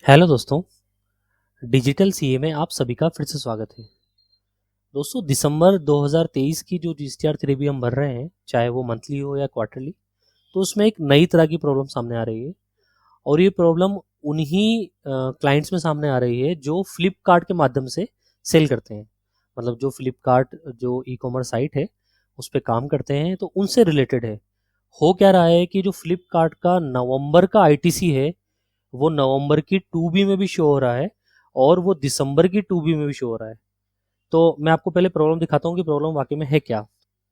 Hello दोस्तों, digital CA में आप सभी का फिर से स्वागत है। दोस्तों, दिसंबर 2023 की जो जीएसटीआर 3 हम भर रहे हैं, चाहे वो मंथली हो या क्वार्टरली, तो उसमें एक नई तरह की प्रॉब्लम सामने आ रही है। और ये प्रॉब्लम उन्हीं क्लाइंट्स में सामने आ रही है जो फ्लिपकार्ट के माध्यम से सेल करते हैं। मतलब जो फ्लिपकार्ट जो ई कॉमर्स साइट है उस पर काम करते हैं, तो उनसे रिलेटेड है। हो क्या रहा है कि जो फ्लिपकार्ट का नवंबर का आईटीसी है वो नवंबर की 2B में भी शो हो रहा है और वो दिसंबर की 2B में भी शो हो रहा है। तो मैं आपको पहले प्रॉब्लम दिखाता हूँ कि प्रॉब्लम वाकई में है क्या।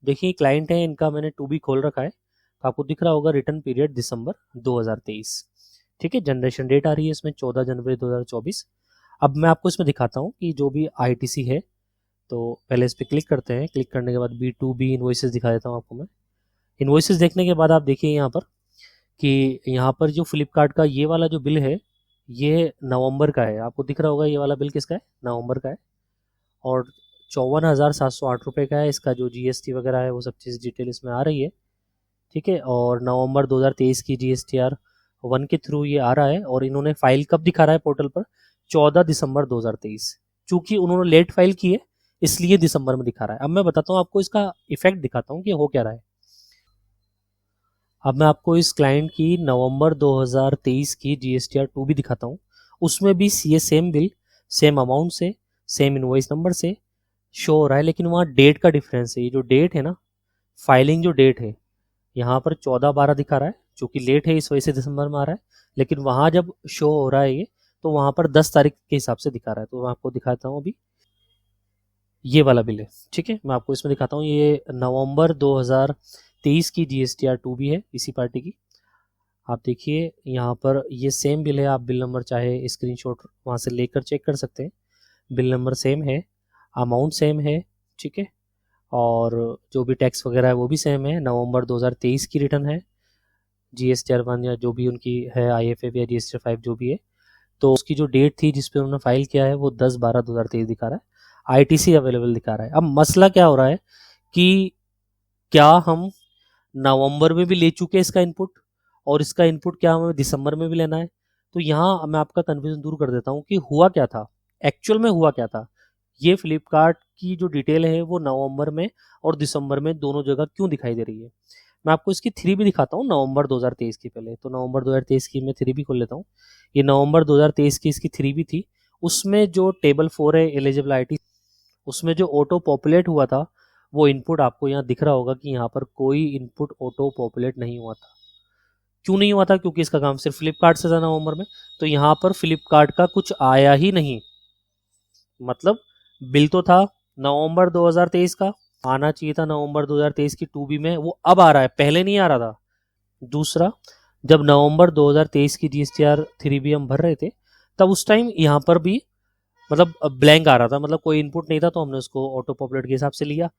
देखिए, क्लाइंट है, इनका मैंने 2B खोल रखा है, तो आपको दिख रहा होगा रिटर्न पीरियड दिसंबर 2023। ठीक है, जनरेशन डेट आ रही है इसमें 14 जनवरी 2024। अब मैं आपको इसमें दिखाता हूँ कि जो भी आईटीसी है, तो पहले इस पर क्लिक करते हैं। क्लिक करने के बाद B2B इन्वॉइसेस दिखा देता हूँ आपको मैं। इन्वॉइसेस देखने के बाद आप देखिए यहाँ पर कि यहाँ पर जो फ्लिपकार्ट का ये वाला जो बिल है ये नवंबर का है। आपको दिख रहा होगा ये वाला बिल किसका है, नवंबर का है। और 54,708 रुपये का है। इसका जो जीएसटी वगैरह है वो सब चीज़ डिटेल इसमें आ रही है। ठीक है, और नवंबर 2023 की GSTR 1 के थ्रू ये आ रहा है। और इन्होंने फाइल कब दिखा रहा है पोर्टल पर, 14 दिसंबर 2023। चूंकि उन्होंने लेट फाइल की है इसलिए दिसंबर में दिखा रहा है। अब मैं बताता हूँ आपको, इसका इफेक्ट दिखाता हूँ कि हो क्या रहा है। अब मैं आपको इस क्लाइंट की नवंबर 2023 की GSTR 2 भी दिखाता हूँ। उसमें भी ये सेम बिल सेम अमाउंट से सेम इनवॉइस नंबर से शो हो रहा है, लेकिन वहाँ डेट का डिफरेंस है। ये जो डेट है ना, फाइलिंग जो डेट है, यहाँ पर 14/12 दिखा रहा है। चूंकि लेट है इस वजह से दिसंबर में आ रहा है, लेकिन वहाँ जब शो हो रहा है ये, तो वहाँ पर 10 तारीख के हिसाब से दिखा रहा है। तो मैं आपको दिखाता हूँ अभी, ये वाला बिल है। ठीक है, मैं आपको इसमें दिखाता हूँ। ये नवंबर 2023 की GSTR 2 भी है इसी पार्टी की। आप देखिए यहाँ पर ये सेम बिल है। आप बिल नंबर चाहे स्क्रीनशॉट वहाँ से लेकर चेक कर सकते हैं। बिल नंबर सेम है, अमाउंट सेम है। ठीक है, और जो भी टैक्स वगैरह है वो भी सेम है। नवंबर 2023 की रिटर्न है, GSTR 1 या जो भी उनकी है, IFF या GSTR 5 जो भी है। तो उसकी जो डेट थी जिस पे उन्होंने फाइल किया है वो 10/12/2023 दिखा रहा है। आईटीसी अवेलेबल दिखा रहा है। अब मसला क्या हो रहा है कि क्या हम नवंबर में भी ले चुके हैं इसका इनपुट, और इसका इनपुट क्या हमें दिसंबर में भी लेना है। तो यहाँ मैं आपका कन्फ्यूजन दूर कर देता हूँ कि हुआ क्या था, एक्चुअल में हुआ क्या था। ये फ्लिपकार्ट की जो डिटेल है वो नवंबर में और दिसंबर में दोनों जगह क्यों दिखाई दे रही है। मैं आपको इसकी 3 भी दिखाता हूँ नवंबर 2023 की। पहले तो नवंबर 2023 की मैं 3 भी खोल लेता हूँ। ये नवंबर 2023 की इसकी 3 भी थी। उसमें जो टेबल 4 है एलिजिबल आईटी, उसमें जो ऑटो पॉपुलेट हुआ था वो इनपुट आपको यहाँ दिख रहा होगा कि यहाँ पर कोई इनपुट ऑटो पॉपुलेट नहीं हुआ था। क्यों नहीं हुआ था? क्योंकि इसका काम सिर्फ फ्लिपकार्ट से था नवंबर में। तो यहाँ पर फ्लिपकार्ट का कुछ आया ही नहीं। मतलब बिल तो था नवंबर 2023 का, आना चाहिए था नवंबर 2023 की 2B में, वो अब आ रहा है, पहले नहीं आ रहा था। दूसरा, जब नवंबर 2023 की GSTR 3 हम भर रहे थे, तब उस टाइम यहाँ पर भी मतलब ब्लैंक आ रहा था, मतलब कोई इनपुट नहीं था, तो हमने उसको ऑटो पॉपुलेट के हिसाब से लिया।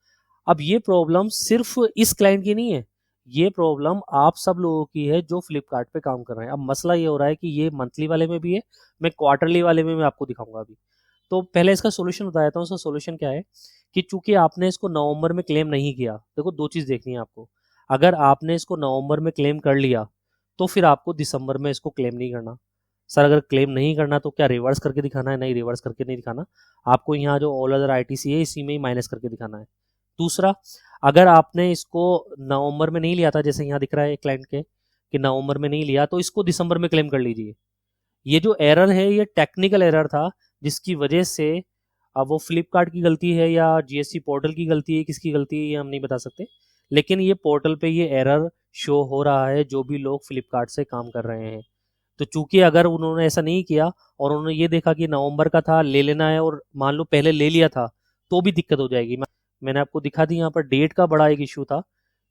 अब ये प्रॉब्लम सिर्फ इस क्लाइंट की नहीं है, ये प्रॉब्लम आप सब लोगों की है जो फ्लिपकार्ट पे काम कर रहे हैं। अब मसला ये हो रहा है कि ये मंथली वाले में भी है, मैं क्वार्टरली वाले में मैं आपको दिखाऊंगा अभी। तो पहले इसका सोल्यूशन बता देता हूँ। इसका सोल्यूशन क्या है कि चूंकि आपने इसको नवंबर में क्लेम नहीं किया, देखो दो चीज़ देखनी है आपको। अगर आपने इसको नवंबर में क्लेम कर लिया तो फिर आपको दिसंबर में इसको क्लेम नहीं करना। सर, अगर क्लेम नहीं करना तो क्या रिवर्स करके दिखाना है? नहीं, रिवर्स करके नहीं दिखाना। आपको यहाँ जो ऑल अदर आईटीसी है इसी में ही माइनस करके दिखाना है। दूसरा, अगर आपने इसको नवंबर में नहीं लिया था, जैसे यहाँ दिख रहा है क्लाइंट के कि नवंबर में नहीं लिया, तो इसको दिसंबर में क्लेम कर लीजिए। ये जो एरर है ये टेक्निकल एरर था, जिसकी वजह से अब वो फ्लिपकार्ट की गलती है या जीएसटी पोर्टल की गलती है, किसकी गलती है ये हम नहीं बता सकते। लेकिन ये पोर्टल पे ये एरर शो हो रहा है जो भी लोग फ्लिपकार्ट से काम कर रहे हैं। तो चूंकि अगर उन्होंने ऐसा नहीं किया और उन्होंने ये देखा कि नवंबर का था, ले लेना है, और मान लो पहले ले लिया था, तो भी दिक्कत हो जाएगी। मैंने आपको दिखा दी यहाँ पर डेट का बड़ा एक इशू था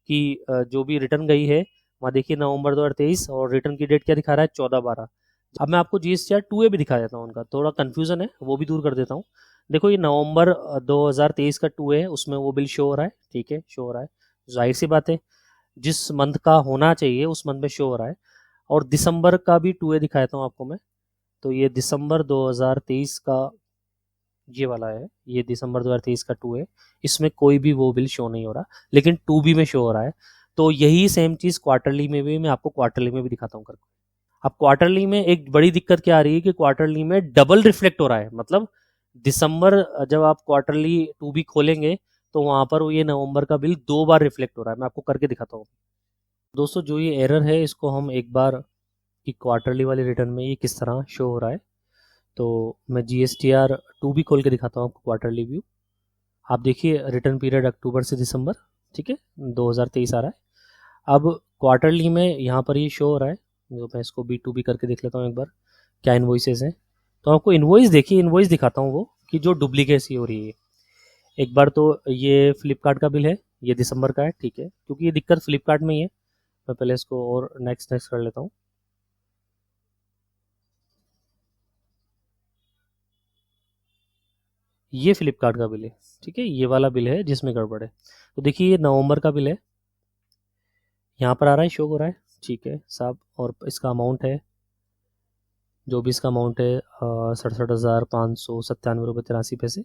कि जो भी रिटर्न गई है वहाँ देखिए नवंबर 2023, और रिटर्न की डेट क्या दिखा रहा है, 14/12। अब मैं आपको GSTR 2A भी दिखा देता हूँ। उनका थोड़ा कन्फ्यूजन है, वो भी दूर कर देता हूँ। देखो, ये नवंबर 2023 का 2A है, उसमें वो बिल शो हो रहा है। ठीक है, शो हो रहा है, जाहिर सी बात है, जिस मंथ का होना चाहिए उस मंथ में शो हो रहा है। और दिसंबर का भी 2A दिखाता हूँ आपको मैं। तो ये दिसंबर 2023 का ये वाला है, ये दिसंबर 2023 का 2A। इसमें कोई भी वो बिल शो नहीं हो रहा, लेकिन 2B में शो हो रहा है। तो यही सेम चीज़ क्वार्टरली में भी मैं आपको क्वार्टरली में भी दिखाता हूँ करके। अब क्वार्टरली में एक बड़ी दिक्कत क्या आ रही है कि क्वार्टरली में डबल रिफ्लेक्ट हो रहा है, मतलब दिसंबर जब आप क्वार्टरली टू भी खोलेंगे तो वहां पर ये नवंबर का बिल 2 बार रिफ्लेक्ट हो रहा है। मैं आपको करके दिखाता हूँ। दोस्तों जो ये एरर है इसको हम एक बार कि क्वार्टरली वाले रिटर्न में ये किस तरह शो हो रहा है, तो मैं GSTR 2 भी खोल के दिखाता हूँ आपको क्वार्टरली व्यू। आप देखिए रिटर्न पीरियड अक्टूबर से दिसंबर, ठीक है, 2023 आ रहा है। अब क्वार्टरली में यहाँ पर ये शो हो रहा है, जो मैं इसको B2B करके देख लेता हूँ एक बार क्या इन्वॉइसेस हैं। तो आपको इन्वॉइस देखिए, इन्वॉइस दिखाता हूँ वो कि जो डुप्लीकेसी हो रही है। एक बार तो ये फ्लिपकार्ट का बिल है, ये दिसंबर का है, ठीक है, क्योंकि ये दिक्कत फ्लिपकार्ट में ही है। मैं पहले इसको और नेक्स्ट कर लेता हूँ। ये फ्लिपकार्ट का बिल है, ठीक है, ये वाला बिल है जिसमें गड़बड़ है। तो देखिए ये नवंबर का बिल है, यहाँ पर आ रहा है, शो हो रहा है, ठीक है साहब। और इसका अमाउंट है, जो भी इसका अमाउंट है 67,597 रुपये 83 पैसे।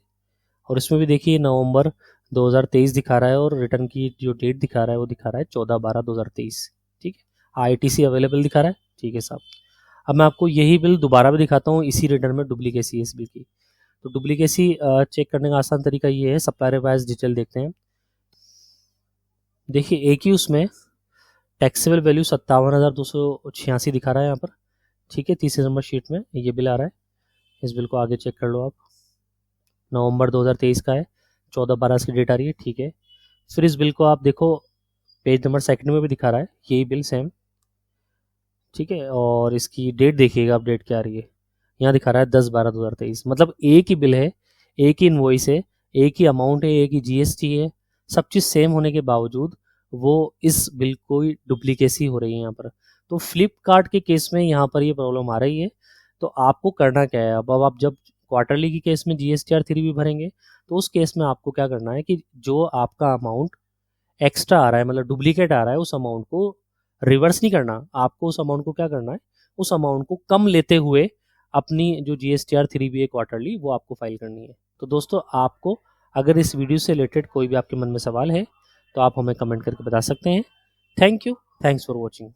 और इसमें भी देखिए नवंबर 2023 दिखा रहा है और रिटर्न की जो डेट दिखा रहा है वो दिखा रहा है 14/12/2023, ठीक है। ITC अवेलेबल दिखा रहा है, ठीक है साहब। अब मैं आपको यही बिल दोबारा भी दिखाता हूँ, इसी रिटर्न में डुप्लीकेसी है इस बिल की। तो डुप्लीकेसी चेक करने का आसान तरीका ये है, सप्लायर वाइज डिटेल देखते हैं। देखिए एक ही उसमें टैक्सेबल वैल्यू 57,286 दिखा रहा है यहाँ पर, ठीक है। तीसरे नंबर शीट में ये बिल आ रहा है, इस बिल को आगे चेक कर लो आप। नवंबर 2023 का है, 14/12 की डेट आ रही है, ठीक है। फिर इस बिल को आप देखो पेज नंबर सेकंड में भी दिखा रहा है यही बिल सेम, ठीक है। और इसकी डेट देखिएगा, आप डेट क्या आ रही है, यहाँ दिखा रहा है 10/12/2023। मतलब एक ही बिल है, एक ही इन्वॉइस है, एक ही अमाउंट है, एक ही GST है, सब चीज़ सेम होने के बावजूद वो इस बिल को डुप्लीकेसी हो रही है यहाँ पर। तो फ्लिपकार्ट के केस में यहाँ पर ये प्रॉब्लम आ रही है। तो आपको करना क्या है, अब आप जब क्वार्टरली की केस में GSTR 3 भी भरेंगे तो उस केस में आपको क्या करना है कि जो आपका अमाउंट एक्स्ट्रा आ रहा है, मतलब डुप्लीकेट आ रहा है, उस अमाउंट को रिवर्स नहीं करना। आपको उस अमाउंट को क्या करना है, उस अमाउंट को कम लेते हुए अपनी जो GSTR 3 भी है क्वार्टरली वो आपको फाइल करनी है। तो दोस्तों आपको अगर इस वीडियो से रिलेटेड कोई भी आपके मन में सवाल है तो आप हमें कमेंट करके बता सकते हैं। Thank you, thanks for watching.